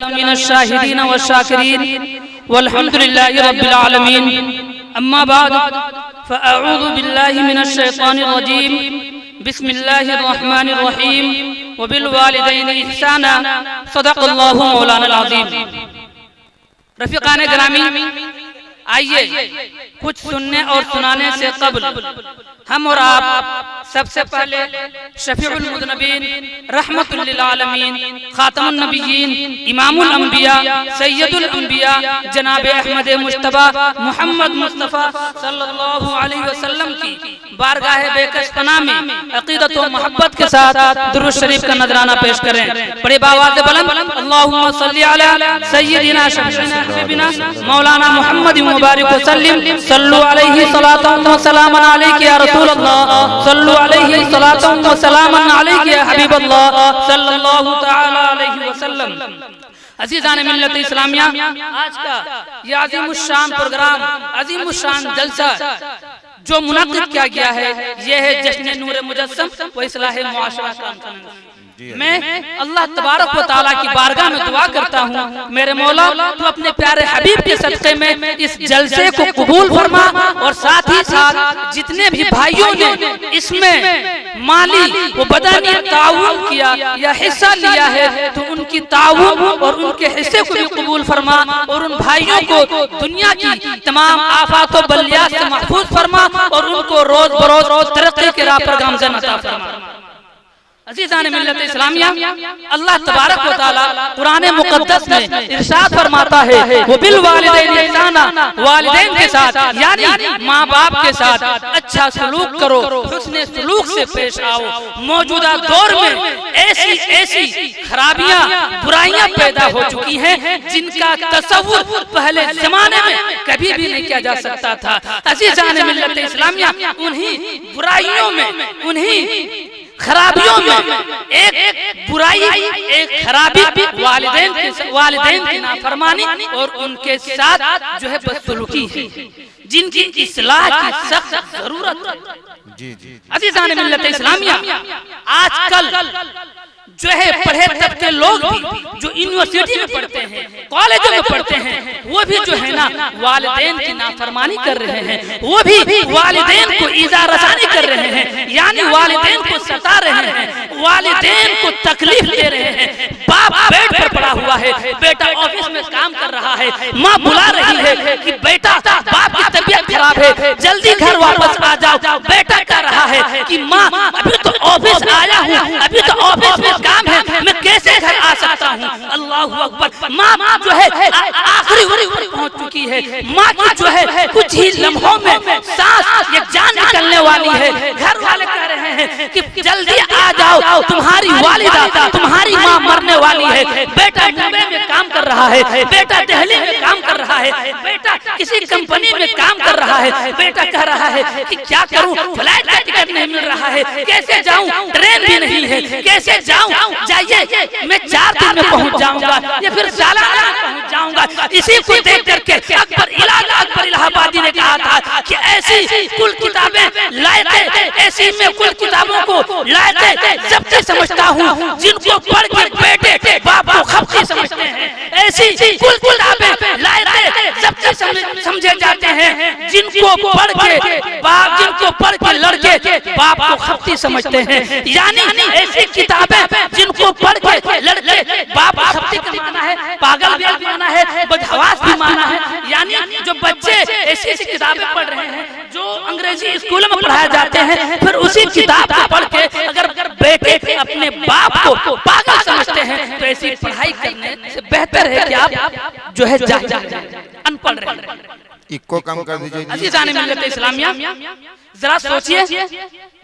मिनश्शाहिदीन वश्शाकिरीन वल्हम्दुलिल्लाहि रब्बिल आलमीन। अम्मा बाद फ़अऊज़ु बिल्लाहि मिनश्शैतानिर रजीम। बिस्मिल्लाहिर रहमानिर रहीम। वबिल वालिदैनि इहसाना। सदक़ल्लाहु मौलाना अज़ीम। रफ़ीक़ान गिरामी, आइए कुछ सुनने और सुनाने से कब्ल हम और आप सबसे पहले शफ़ीउल मुज़नबीन, रहमतुल लिल आलमीन, खातमुन नबिय्यीन, इमामुल अंबिया, सय्यदुल अंबिया जनाब अहमद मुज्तबा मोहम्मद मुस्तफ़ा सल्लल्लाहु अलैहि वसल्लम की बारगाह बेकस पनाह में अक़ीदत व मोहब्बत के साथ दुरूद शरीफ का नजराना पेश करें। बड़े आवाज़ से बुलंद अल्लाहुम्मा सल्ली अला सय्यिदिना शफ़ीना हबीबिना मौलाना मुहम्मद मुबारक वसल्लिम। सल्लु अलैहि सलातन व सलामन अलैका या रसूल अल्लाह। सल्लु अलैहि सलातन व सलामन अलैका या हबीब अल्लाह सल्लल्लाहु तआला अलैहि वसल्लम। अज़ीज़ान मिल्लत इस्लामिया, आज का ये अज़ीमुश्शान प्रोग्राम, अज़ीमुश्शान जलसा जो मुनक़्क़िद किया गया है, ये है जश्न नूर मुजस्सम व इस्लाह मुआशरा कॉन्फ्रेंस। मैं अल्लाह तबारक व तआला की बारगाह में दुआ करता हूँ, मेरे मौला तू अपने प्यारे हबीब के सदक़े में इस जलसे को कबूल फरमा और साथ ही साथ जितने भी भाइयों ने इसमें माली व बदनी ताउन किया या हिस्सा लिया है, तो उनकी ताउन और उनके हिस्से को भी कबूल फरमा और उन भाइयों को दुनिया की तमाम आफात व बलियात से महफूज फरमा और उनको रोज बरोज तरक्की के राह पर गामज़न अता फरमा। अज़ीज़ान मिल्लत इस्लामिया, अल्लाह तबारक व तआला कुरान मुक़द्दस में इरशाद फरमाता है, वो बिल वालिदैन इहसाना, वालिदैन के साथ यानी माँ बाप के साथ अच्छा सलूक करो, हुस्ने सलूक से पेश आओ। मौजूदा दौर में ऐसी खराबियां बुराइयां पैदा हो चुकी हैं जिनका तसव्वुर पहले जमाने में कभी भी नहीं किया जा सकता था। अज़ीज़ान मिल्लत इस्लामिया, उन्हीं बुराइयों में, उन्हीं खराबियों में एक बुराई, एक खराबी वालिदैन की नाफरमानी और उनके साथ जो है बदसलूकी है, जिनकी इस्लाह की सख्त जरूरत है। अज़ीज़ान मिल्लत इस्लामिया, आजकल जो है पढ़े तबके लोग भी जो यूनिवर्सिटी में पढ़ते हैं, कॉलेजों में पढ़ते हैं, वो भी जो है ना वालिदैन की नाफरमानी कर रहे हैं, वो भी वालिदैन को ईज़ा रसानी कर रहे हैं, यानी वालिदैन को सता रहे हैं, वालिदैन को तकलीफ दे रहे हैं। बाप बेड पर पड़ा हुआ है, बेटा ऑफिस में काम कर रहा है, माँ बुला रही है कि बेटा बाप की तबीयत खराब है, जल्दी घर वापस आ जाओ। बेटा कह रहा है कि माँ अभी तो ऑफिस आया हूँ, अभी तो ऑफिस में काम है, मैं कैसे घर आ सकता हूँ। अल्लाहु अकबर। माँ जो है आखिरी पहुँच चुकी है, माँ की जो है कुछ ही लम्हों में सांस ये जान निकलने वाली है। घर वाले कह रहे हैं कि जल्दी आ जाओ, तुम्हारी वालिदा, तुम्हारी माँ मरने वाली है। बेटा मुंबई में काम कर रहा है, बेटा दिल्ली में काम कर रहा है, बेटा किसी कंपनी में काम कर रहा है। बेटा कह रहा है कि क्या करूं, फ्लाइट का टिकट नहीं मिल रहा है, कैसे जाऊं, ट्रेन भी नहीं है, कैसे जाऊं। जाइए, मैं 4 दिन में पहुंच जाऊंगा या फिर सालाना पहुंच जाऊंगा। इसी को देख करके अकबर इलाहाबादी ने कहा था कि ऐसी कुल किताबें लायक, ऐसी मैं कुल किताबों को लायक सबसे समझता हूँ जिनको पढ़ के बेटे बाप को खपती समझते हैं। ऐसी कुल किताबें लायक सबसे समझे जाते हैं जिनको पढ़ के लड़के बाप को खपती समझते हैं। यानी ऐसी किताबें जिनको पढ़ के लड़के बाप को खपती का माना है, पागल भी माना है, बदहवास भी माना है। यानी जो बच्चे ऐसी किताबें पढ़ रहे हैं जो अंग्रेजी स्कूलों में पढ़ाए जाते हैं, फिर उसी किताब को पढ़ के अगर बेटे अपने बाप को पागल समझते हैं, तो ऐसी पढ़ाई करने से बेहतर है कि आप जो है अनपढ़ रहे। इको कम कर दीजिए। अज़ीज़ान मिल्लत इस्लामिया, जरा सोचिए,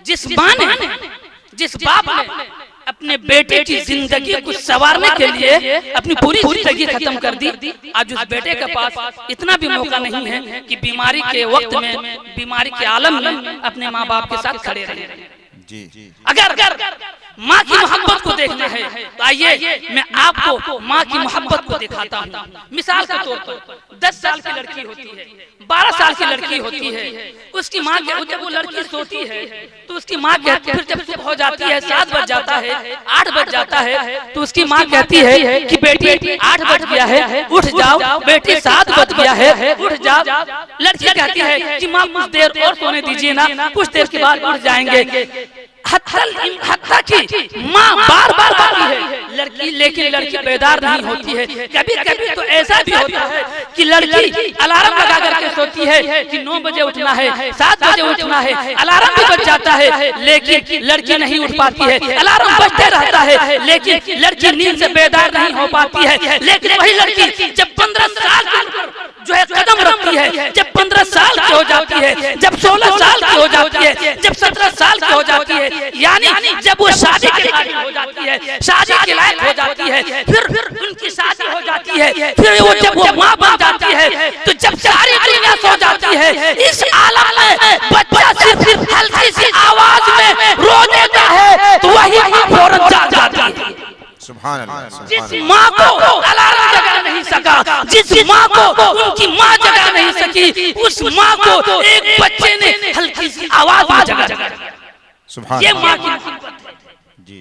जिस बाप ने अपने बेटे की जिंदगी को संवारने के लिए अपनी पूरी जिंदगी खत्म कर दी, आज उस बेटे के पास इतना भी मौका नहीं है कि बीमारी के वक्त में, बीमारी के आलम में अपने माँ बाप के साथ खड़े रहे। जी। अगर माँ की मोहब्बत को देखना है तो आइए मैं आपको माँ की मोहब्बत को दिखाता हूँ। मिसाल के तौर पर 10 साल की लड़की होती है, 12 साल की लड़की होती है, उसकी माँ जब वो लड़की सोती है तो उसकी माँ कहती है, फिर जब सुबह हो जाती है 7 बज जाता है 8 बज जाता है तो उसकी माँ कहती है कि बेटी 8 बज गया है उठ जाओ, बेटी 7 बज गया है उठ जाओ। लड़की कहती है कि माँ कुछ देर और सोने दीजिए ना, कुछ देर के बाद उठ जाएंगे। हत्ता की माँ बार बार कहती है लड़की, लेकिन लड़की बेदार नहीं होती है। कभी कभी तो ऐसा भी होता है कि लड़की अलार्म लगा करके सोती है कि 9 बजे उठना है, 7 बजे उठना है, अलार्म भी बज जाता है लेकिन लड़की नहीं उठ पाती है। अलार्म बजते रहता है लेकिन लड़की नींद से बेदार नहीं हो पाती है। लेकिन वही लड़की जब 15 साल जो है कदम रखती है, जब 15 साल की हो जाती है, जब 16 साल की हो जाती है, जब 17 साल की हो जाती है, यानी जब वो शादी के लायक हो जाती है, शादी के लायक हो जाती है, फिर उनकी शादी हो जाती है, फिर वो जब वो माँ बन जाती है तो जब सारी दुनिया सो जाती है इस आलम में बच्चा सिर्फ हल्की सी आवाज में रो देता है तो वही माँ फौरन जाग जाती है। सुभान अल्लाह। जिस माँ को अलार्म जगा नहीं सका, जिस माँ को उनकी माँ जगा नहीं सकी, उस माँ को एक बच्चे ने हल्की सी आवाज में जगा दिया। ये माँ की मोहब्बत है।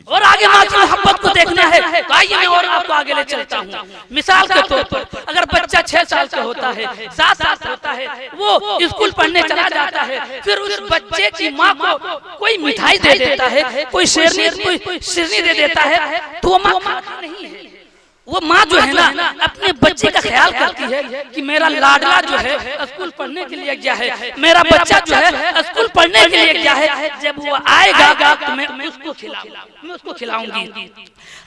और आगे माँ की मोहब्बत को देखना है तो आइए मैं और आपको आगे ले चलता हूँ। मिसाल के तौर पर अगर बच्चा 6 साल का होता है, 7 साल का होता है, वो स्कूल पढ़ने चला जाता है, फिर उस बच्चे की माँ को कोई मिठाई दे देता है, कोई शेरनी दे देता है तो वो माँ खाती नहीं है। वो माँ जो है ना अपने बच्चे का ख्याल करती है कि मेरा लाडला जो है स्कूल पढ़ने के लिए गया है, मेरा बच्चा जो है स्कूल पढ़ने के लिए गया है, जब वो आएगा तो मैं उसको खिलाऊंगी।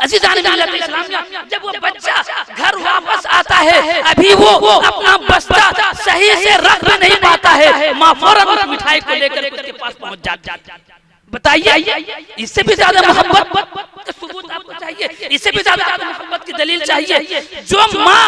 अज़ीज़ान इस्लाम, जब वो बच्चा घर वापस आता है अभी वो अपना बस्ता सही से रख भी नहीं पाता है, माँ फौरन उस मिठाई को लेकर उसके पास पहुंच जाती है। बताइए इससे भी ज्यादा मोहब्बत का सबूत आपको चाहिए? इससे भी ज्यादा मोहब्बत की दलील चाहिए? जो माँ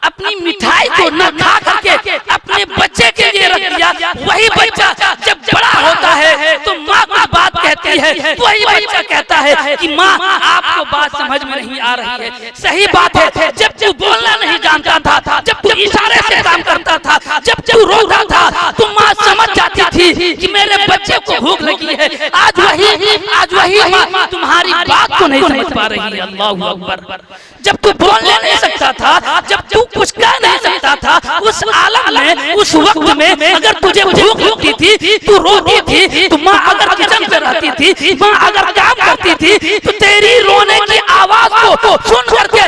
अपनी मिठाई को न खा करके अपने बच्चे के लिए रख दिया, वही बच्चा जब बड़ा होता है तो माँ को बात कहती है, वही बच्चा कहता है कि माँ आपको बात समझ में नहीं आ रही है। सही बात है, जब तू बोलना नहीं जानता था, जब तू इशारे से काम करता था, जब तू रोता था तो माँ समझ जाती थी कि मेरे बच्चे को भूख लगी है। आज वही माँ तुम्हारी बात को नहीं समझ पा रही है। अल्लाहु अकबर। जब तू बोलने नहीं सकता था, जब तू कुछ कह नहीं सकता था, उस आलम में उस वक्त में अगर तुझे भूख लगती थी, तू रोती थी, तो माँ अगर किचन पे रहती थी, माँ अगर काम करती थी तो तेरी रोने की आवाज को सुन करके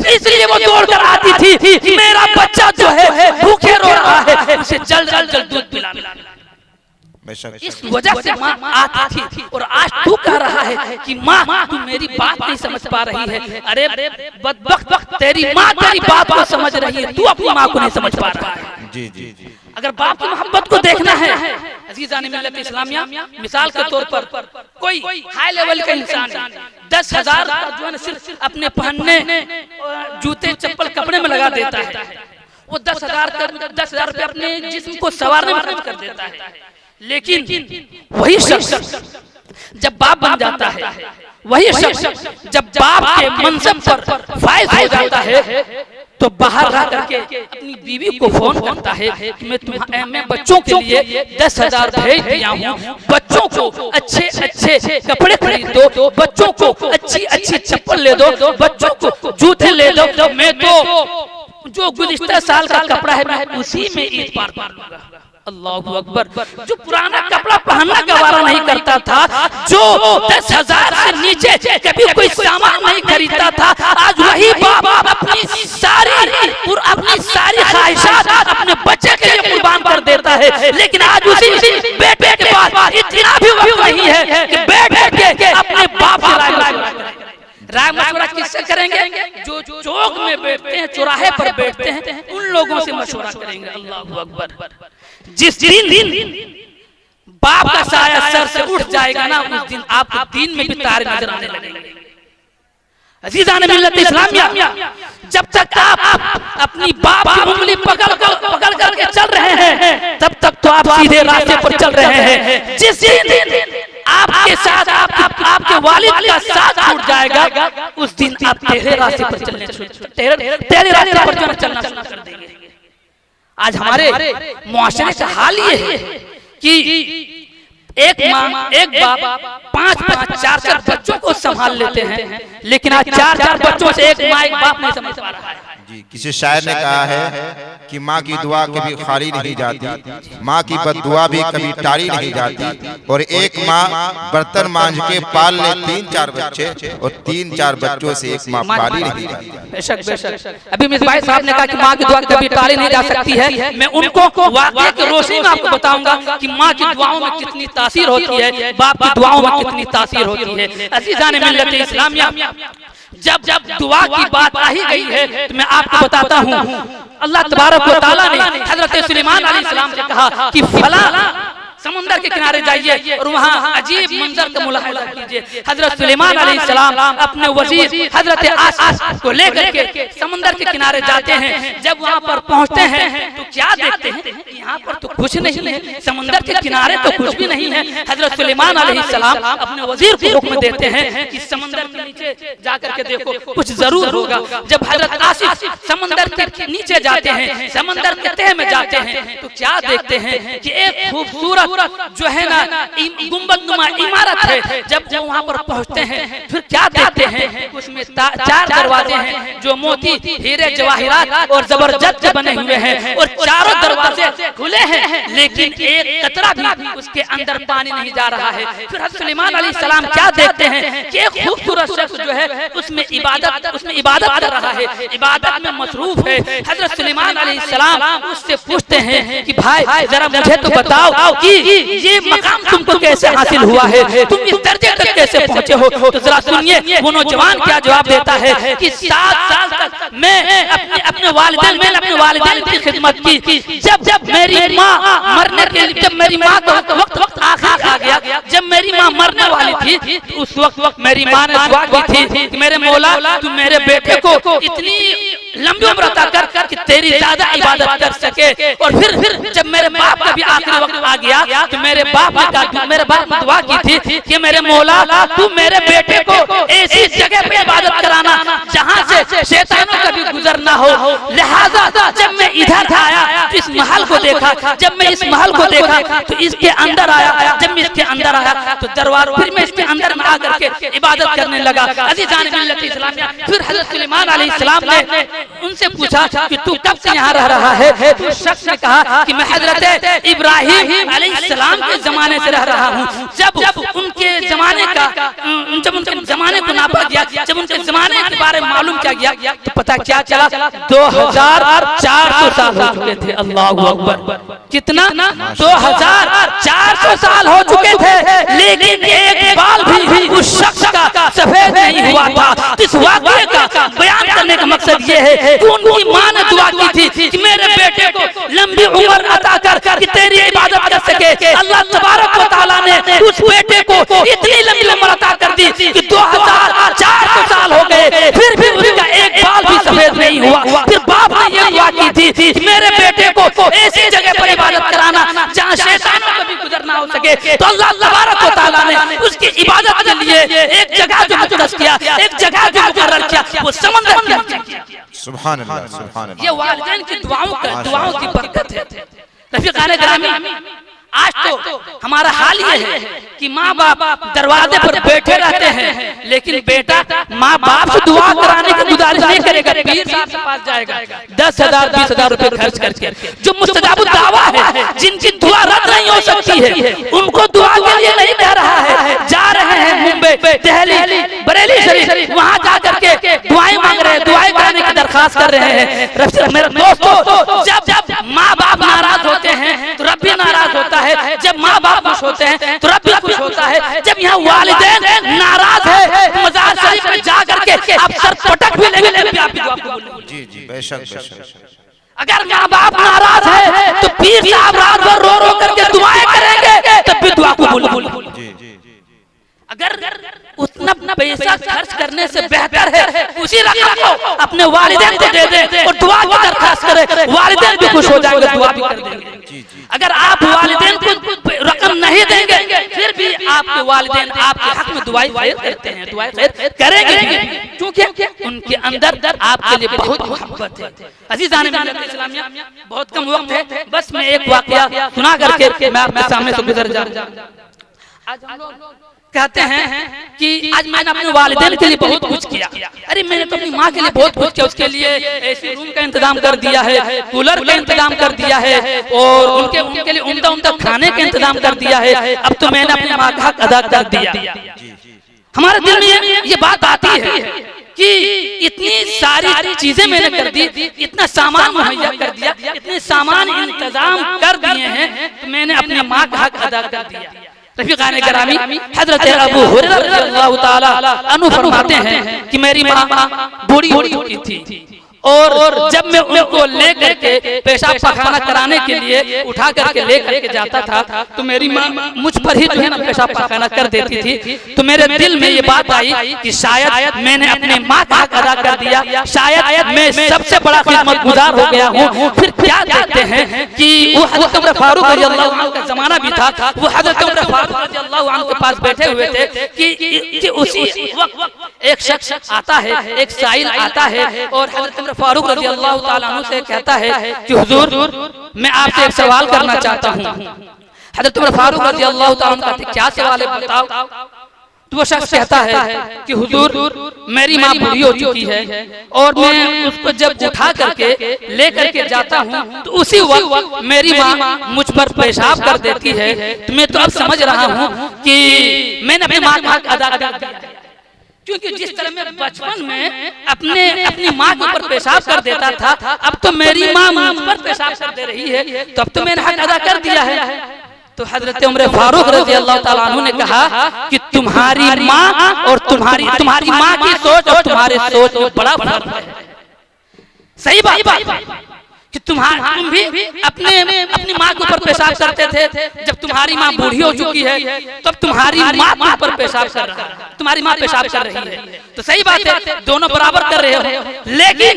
इसलिए वो दौड़ कर आती थी कि मेरा बच्चा जो है भूखे रो रहा है, उसे जल्द दूध पिलाना। इस वजह से माँ आती थी। और आज तू कह रहा है कि माँ तू मेरी बात नहीं समझ पा रही है। अरे बदबख्त, तेरी माँ तेरी बात को समझ रही है, तू अपनी माँ को नहीं समझ पा रहा है। जी। अगर बाप की मोहब्बत को देखना है अज़ीज़ान मिल्लत इस्लामिया, मिसाल के तौर पर कोई हाई लेवल का इंसान 10,000 जो है ना सिर्फ अपने पहनने जूते चप्पल कपड़े में लगा देता है, वो 10,000 रुपये अपने जिस्म को संवारने में खर्च कर देता है। लेकिन वही शख्स जब बाप बन जाता है, वही शख्स जब बाप के मनसब पर फायज हो जाता है तो बाहर रह करके अपनी बीवी को फोन करता है कि मैं बच्चों के लिए 10,000 भेज दिया हूँ, बच्चों को अच्छे कपड़े खरीद दो, बच्चों को अच्छी चप्पल ले दो, बच्चों को जूते ले दो, मैं तो जो गुज़िश्ता साल का कपड़ा है मैं उसी में ईद पार लूंगा। अल्लाहु अकबर। जो पुराना कपड़ा पहनना गवारा नहीं करता था, जो 10,000 से नीचे कभी कोई सामान नहीं खरीदता था, आज वही बाप अपनी सारी ख्वाहिशात अपने बच्चे के लिए कुर्बान कर देता है। लेकिन आज उसी बेटे के पास इतना भी वक्त नहीं है कि बैठ के अपने बाप से राय मशवरा किससे करेंगे? जो चौक में बैठते हैं, चौराहे पर बैठते हैं, उन लोगों से मशवरा करेंगे। अल्लाहु अकबर। जिस दिन बाप का साया सर से उठ जाएगा ना, उस दिन आपको दीन में भी तारे नजर आने लगेंगे। अज़ीज़ान मिल्लत इस्लामिया, जब तक आप अपनी बाप की उंगली पकड़ करके चल रहे हैं, तब तक तो आप सीधे रास्ते पर चल रहे हैं। जिस दिन आप आपके साथ आपके वालिद का साथ छूट जाएगा, उस दिन आप टेढ़े रास्ते पर चलने टेढ़े रास्ते पर चलना शुरू कर देंगे। आज हमारे मुआशरे का हाल ये है कि एक माँ एक बाप 5-5 4-4 बच्चों को संभाल लेते हैं, लेकिन आज 4-4 बच्चों से एक माँ एक बाप नहीं समझ पा रहा है। जी, किसी शायर ने कहा है कि माँ की दुआ कभी खाली नहीं जाती, माँ की बद्दुआ भी कभी टाली नहीं जाती, और एक माँ बर्तन मांझ के पाल ले 3-4 बच्चे, और 3-4 बच्चों से एक माँ पाली नहीं जाती। बेशक बेशक। अभी मिस भाई साहब ने कहा कि माँ की दुआ कभी टाली नहीं जा सकती है। मैं उनको वाकई की रोशनी में आपको बताऊंगा कि माँ की दुआओं में कितनी तासीर होती है, बाप की दुआओं में कितनी तासीर होती है। अज़ीज़ान मिल्लत इस्लामिया, जब दुआ की बात आ ही गई है तो मैं आपको बताता हूँ, अल्लाह तबारक व तआला ने हजरत सुलेमान अलैहिस्सलाम से कहा कि फला समुंदर के किनारे जाइए और वहाँ अजीब मंजर का मुलाहिजा कीजिए। हजरत सुलेमान अलैहिस्सलाम अपने वजीर हजरत आस को लेकर के समुंदर के किनारे जाते हैं। जब वहाँ पर पहुँचते हैं तो क्या देखते हैं, यहाँ पर तो कुछ नहीं है, समुंदर के किनारे तो कुछ भी नहीं है। हजरत सुलेमान अलैहिस्सलाम अपने वजीर को हुक्म देते हैं कि समुंदर के नीचे जाकर के देखो, कुछ जरूर होगा। जब हजरत आसिफ समुंदर के नीचे जाते हैं, समुंदर के तह में जाते हैं, तो क्या देखते हैं कि एक खूबसूरत जो है ना गुंबदनुमा इमारत है। जब वो वहाँ पर पहुँचते हैं फिर क्या देखते हैं, उसमें 4 दरवाजे हैं जो मोती हीरे जवाहिरात और जबरदस्त बने हुए हैं, और चारों दरवाजे खुले हैं, लेकिन एक कतरा भी उसके अंदर पानी नहीं जा रहा है। फिर हज़रत सुलेमान अलैहिस्सलाम क्या देखते हैं कि एक खूबसूरत शख्स जो है उसमें इबादत कर रहा है, इबादत में मसरूफ है। हज़रत सुलेमान अलैहिस्सलाम उससे पूछते हैं कि भाई जरा मुझे तो बताओ कि ये मकाम तुमको कैसे हासिल हुआ है, तुम इस दर्जे तक कैसे पहुंचे हो। तो जरा सुनिए वो नौजवान क्या जवाब देता है कि 7 साल तक मैं अपने वालिदैन की खिदमत की। जब मेरी माँ मरने के लिए, जब मेरी माँ का वक्त आखिर आ गया, जब मेरी माँ मरने वाली थी, तो उस वक्त मेरी माँ ने दुआ की थी कि मेरे मौला तू मेरे बेटे को इतनी लंबी उम्र अता कर कि तेरी ज्यादा इबादत कर सके। और फिर जब मेरे बाप का भी आखिरी वक्त आ गया तो मेरे बाप ने दुआ की थी कि मेरे मौला तू मेरे बेटे को ऐसी जगह पे इबादत कराना जहाँ से शैतानों का भी गुजर ना हो। लिहाजा जब मैं इधर आया तो इस महल को देखा, जब मैं इस महल को देखा तो इसके अंदर आया, जब मैं इसके अंदर आया तो दरबार फिर मैं इसके अंदर में आकर के इबादत करने लगा। अज़ीज़ान मिल्लत इस्लामिया, फिर हज़रत सुलेमान अलैहिस्सलाम ने उनसे पूछा कि तू कब से यहाँ रह रहा है। तो शख्स ने कहा कि मैं हजरत इब्राहिम अलैहिस्सलाम के जमाने से रह रहा हूँ। जब उनके जमाने को नापा गया, जब उनके जमाने के बारे में मालूम किया गया तो पता क्या चला, 2400 साल हो चुके थे। अल्लाहु अकबर, कितना 2400 साल हो चुके थे, लेकिन एक बाल भी उस शख्स का सफेद नहीं हुआ था। इस वाक़ये का बयान करने का मकसद ये है कि उनकी माँ ने दुआ की थी कि मेरे बेटे को लंबी उम्र अता कर कि तेरी इबादत कर सके। अल्लाह तबारक व तआला ने उस बेटे को इतनी लंबी उम्र अता कर दी कि 2400 साल हो गए, फिर भी उसका एक बाल भी सफेद नहीं हुआ। फिर बाप ने ये दुआ की थी कि मेरे बेटे को ऐसी जगह पर इबादत कराना जहाँ शैतानों का भी गुजर ना हो सके। तो अल्लाह तबारक व तआला ने उसकी इबादत के लिए एक जगह जो मुक़द्दस किया, एक जगह जो मुकर्रर किया, वो समंदर किया। सुभान अल्लाह, सुभान अल्लाह। ये वालिदैन की दुआओं की बरकत है। रफ़ीक़ान गिरामी, आज तो हमारा हाल ये है कि माँ बाप दरवाजे पर बैठे रहते हैं, लेकिन बेटा माँ बाप से दुआ कराने की गुजारिश नहीं करेगा, पीर साहब के पास जाएगा 10,000 20,000 रुपए खर्च करके। जो मुस्तजाब दावा है, जिनकी दुआ रद्द नहीं हो सकती है, उनको दुआ के लिए नहीं कह रहा है। जा रहे हैं मुंबई, दिल्ली, बरेली शरीफ, वहाँ जा करके दुआएं मांग रहे हैं, दुआएं कराने की दरखास्त कर रहे हैं। मेरे दोस्तों, जब माँ बाप नाराज होते हैं तो रब भी नाराज होता है, जब माँ बाप खुश होते हैं तो रब भी खुश होता है। जब यहाँ वालिदैन नाराज है तो मज़ार शरीफ में जा करके आप सर पटक भी लेंगे, आप दुआ कबूल नहीं। जी जी, बेशक बेशक। अगर माँ बाप नाराज है तो पीर साहब रात भर रो रो करके दुआएं करेंगे, तब भी दुआ कबूल। अगर उतना पैसा खर्च करने से बेहतर है उसी रकम को अपने वालिदैन को दे दें और दुआ की दरखास्त करें, वालिदैन भी खुश हो जाएंगे, दुआ भी कर देंगे। अगर आप वालिदैन को रकम नहीं देंगे फिर भी भी आपके वालिदैन आपके हक में दुआएं खैर करते हैं, दुआएं खैर करेंगे क्योंकि उनके अंदर आपके लिए बहुत मोहब्बत है। अजीज़ान मिल्लत इस्लामिया, बहुत कम वक्त है, बस मैं एक वाकया सुना करके मैं आपके सामने से गुजर जाऊं। आज हम लोग कहते हैं कि आज मैंने अपने वालिदैन के लिए बहुत कुछ किया। अरे मैंने तो अपनी माँ के लिए बहुत कुछ किया, उसके लिए एसी रूम का इंतजाम कर दिया है, कूलर का इंतजाम कर दिया है और उनके लिए उम्दा खाने का इंतजाम कर दिया है। अब तो मैंने अपनी माँ का हक अदा कर दिया। हमारे दिल में ये बात आती है कि इतनी सारी चीजें मैंने कर दी, इतना सामान मुहैया कर दिया, इतने सामान इंतजाम कर दिए हैं, तो मैंने अपनी माँ का हक अदा कर दिया। रफ़ीक़ान गिरामी, हज़रत अबू हुरैरा रज़ियल्लाहु ताला अन्हु फरमाते हैं कि मेरी माँ बूढ़ी हो चुकी थी और जब मैं उनको लेकर के पेशाब पखाना कराने के लिए उठा करके लेकर के जाता था तो मेरी माँ मुझ पर ही जो है ना पेशाब पखाना कर देती थी। तो मेरे दिल में ये बात आई कि शायद मैंने अपने माँ का हक अदा कर दिया, शायद मैं सबसे बड़ा खिदमत गुजार हो गया हूँ। फिर क्या कहते हैं कि वो हज़रत उमर फारूक रज़ियल्लाहु अन्हु का जमाना भी था, वो हज़रत उमर फारूक रज़ियल्लाहु अन्हु के पास बैठे हुए थे कि उसी वक्त एक शख्स आता है, एक साइल आता है और हज़रत फारूक रज़ियल्लाहु ताला अन्हु से कहता है कि हुजूर मैं आपसे एक सवाल करना चाहता हूँ। हज़रत उमर फारूक रज़ियल्लाहु ताला अन्हु कहते क्या सवाल है बताओ। तो वो शख्स कहता है कि हुजूर मेरी माँ बूढ़ी हो चुकी है और मैं उसको जब उठा करके ले करके जाता हूँ तो उसी वक्त मेरी माँ मुझ पर पेशाब कर देती है। तो मैं तो अब समझ रहा हूँ कि मैंने अपनी माँ का हक अदा कर दिया, क्योंकि जिस तरह मैं बचपन में अपनी माँ के ऊपर पेशाब कर देता था, अब तो मेरी माँ मुझ पर पेशाब कर दे रही है, तो अब तो मैंने हक अदा कर दिया है। तो हज़रत उमर फारूक रज़ियल्लाहु ताला अन्हु ने कहा कि तुम्हारी माँ और तुम्हारी माँ की सोच और तुम्हारी सोच में बड़ा फर्क है। सही बात कि तुम भी अपनी माँ के ऊपर पेशाब करते थे, जब तुम्हारी माँ बूढ़ी हो चुकी है तब तुम्हारी माँ के ऊपर पेशाब कर रहा है, तुम्हारी माँ पेशाब कर रही है। तो सही बात है, दोनों बराबर कर रहे हो, लेकिन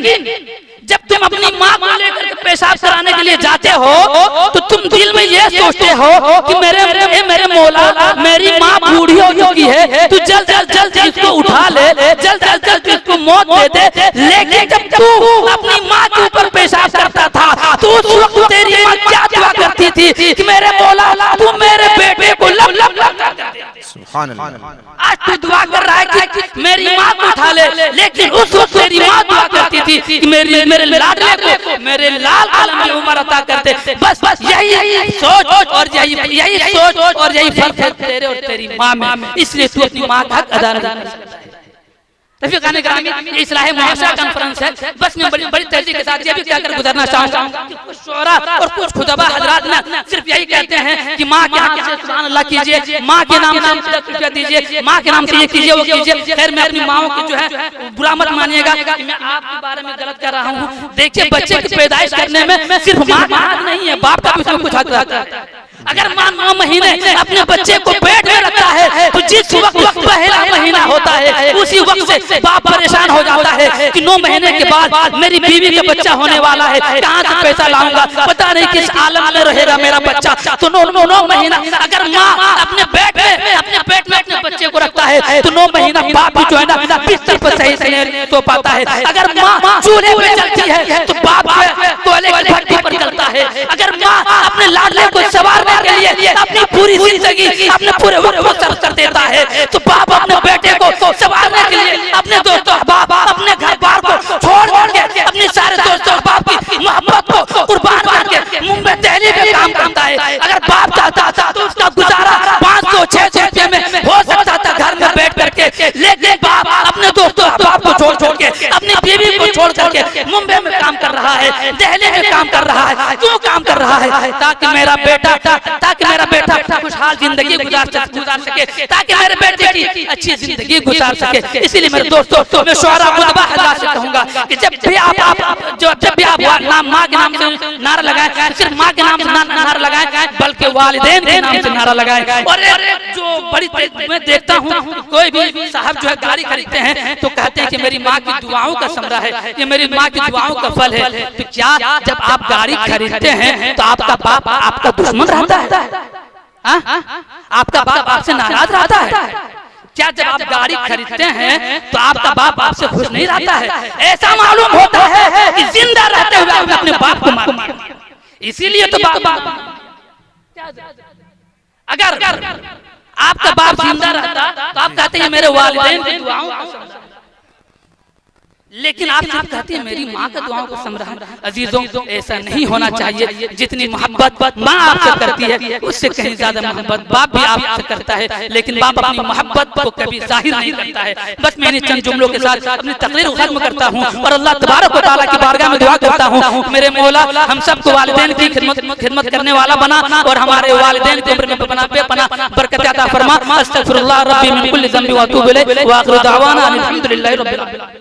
जब तुम अपनी माँ को लेकर पेशाब कराने के लिए जाते हो तो तुम दिल में ये सोचते हो कि मेरे मौला मेरी माँ बूढ़ी हो चुकी है, तू जल्द इसको उठा ले, जल्द इसको मौत दे दे। लेकिन जब तू अपनी माँ के ऊपर पेशाब करता था तो उस वक्त तेरी माँ क्या दुआ करती थी कि मेरे मौला तू मेरे बेटे को लब कर दे। सुभान अल्लाह। आज तू दुआ कर रहा है कि मेरी माँ को उठा ले, लेकिन उस वक्त तेरी माँ दुआ करती थी कि मेरे लाडले को मेरे लाल आलम में उम्र अता करते। बस यही सोच और यही फर्क है तेरे और तेरी माँ में, इसलिए तू अपनी माँ का हक अदा नहीं कर सकता है। रफ़ीक़ान गिरामी, ये इस्लाह मुआशरा कॉन्फ्रेंस है, बस मैं बड़ी तेजी के साथ ये भी कहकर गुजरना चाहूँगा कि कुछ शुअरा और कुछ खुतबा हज़रात ना सिर्फ यही कहते हैं कि माँ के नाम से सुभान अल्लाह कीजिए, माँ के नाम से 10 रुपया दीजिए, माँ के नाम से ये कीजिए वो कीजिए। खैर मैं अपनी माँओं की जो है बुरा मत मानिएगा कि मैं आपके बारे में गलत कर रहा हूँ। देखिए बच्चे की पैदाइश करने में सिर्फ माँ का हक नहीं है, बाप का भी उसमें कुछ हक रहता है। अगर माँ 9 महीने अपने बच्चे को पेट में रखता है तो जिस वक्त पहला महीना होता है उसी वक्त से बाप परेशान हो जाता है कि 9 महीने के बाद मेरी बीवी का बच्चा होने वाला है, कहाँ से पैसा लाऊंगा, पता नहीं किस आलम में रहेगा मेरा बच्चा। तो 9 महीना अगर माँ अपने पेट में अपने बच्चे को रखता है तो 9 महीना बाप भी जो है ना बिस्तर पर सही से नहीं सो पाता है। अगर माँ चूल्हे पे चलती है तो बाप कोयले की भट्टी पर चलता है। अगर माँ अपने लाडले को सवारने के लिए अपनी पूरी जिंदगी अपने पूरे वक्त को सर्व कर देता है तो बाप अपने बेटे को संभालने के लिए अपने दोस्तों बाप अपने घर बार को छोड़ के अपने सारे दोस्तों बाप की मोहब्बत को कुर्बान करके मुंबई दिल्ली में काम करता है। अगर बाप चाहता था तो उसका गुजारा 500-600 रुपये में हो सकता था घर में बैठ करके, लेकिन बाप अपने दोस्तों बाप को छोड़ के अपनी बीवी को छोड़ करके मुंबई में काम कर रहा है, दिल्ली में काम कर रहा है। क्यों काम कर रहा है? ताकि मेरा बेटा खुशहाल जिंदगी गुजार सके, ताकि मेरे बेटे की अच्छी जिंदगी गुजार सके। इसीलिए मेरे दोस्तों मैं शुअरा खुतबा हज़रात से कहूंगा कि जब भी आप माँ के नाम से नारा लगाएं, सिर्फ माँ के नाम से नारा लगाएं बल्कि वालिदैन के नाम से नारा लगाएं। और जो बड़ी मैं देखता हूँ कोई भी साहब जो है गाड़ी खरीदते हैं तो कहते हैं कि मेरी माँ की दुआओं का समरा है, ये मेरी माँ की दुआओं का फल है। तो क्या जब आप गाड़ी खरीदते हैं तो आपका बाप आपका दुश्मन रहता है? आपका बाप आपसे नाराज रहता है क्या? जब आप गाड़ी खरीदते हैं तो आपका बाप आपसे खुश नहीं रहता है? ऐसा मालूम होता है कि जिंदा रहते हुए आपने अपने बाप को मार दिया। इसीलिए तो बाप अगर आपका बाप जिंदा रहता तो आप कहते हैं मेरे वालिदैन की दुआओं को समझा, लेकिन आप सिर्फ कहते हैं मेरी माँ की दुआओं को समझा। अजीजों, ऐसा नहीं होना चाहिए। जितनी मोहब्बत माँ आपसे करती है उससे कहीं ज्यादा मोहब्बत बाप भी आपसे करता है, लेकिन बाप अपनी मोहब्बत को कभी जाहिर नहीं करता है। बस मैं चंद जुमलों के साथ अपनी तकरीर खत्म करता हूँ और अल्लाह तबारक व तआला की बारगाह में दुआ करता हूँ, मेरे मौला हम सबको वालिदैन की खिदमत करने वाला बना और हमारे वालिदैन की उम्र में पना बरकत अता फरमा। अस्तगफिरुल्लाह रब्बी मिन कुल्ली ज़ंबि व अतूबु इलैहि व आखिरु दअवाना अनिल हम्दुलिल्लाहि रब्बिल आलमीन।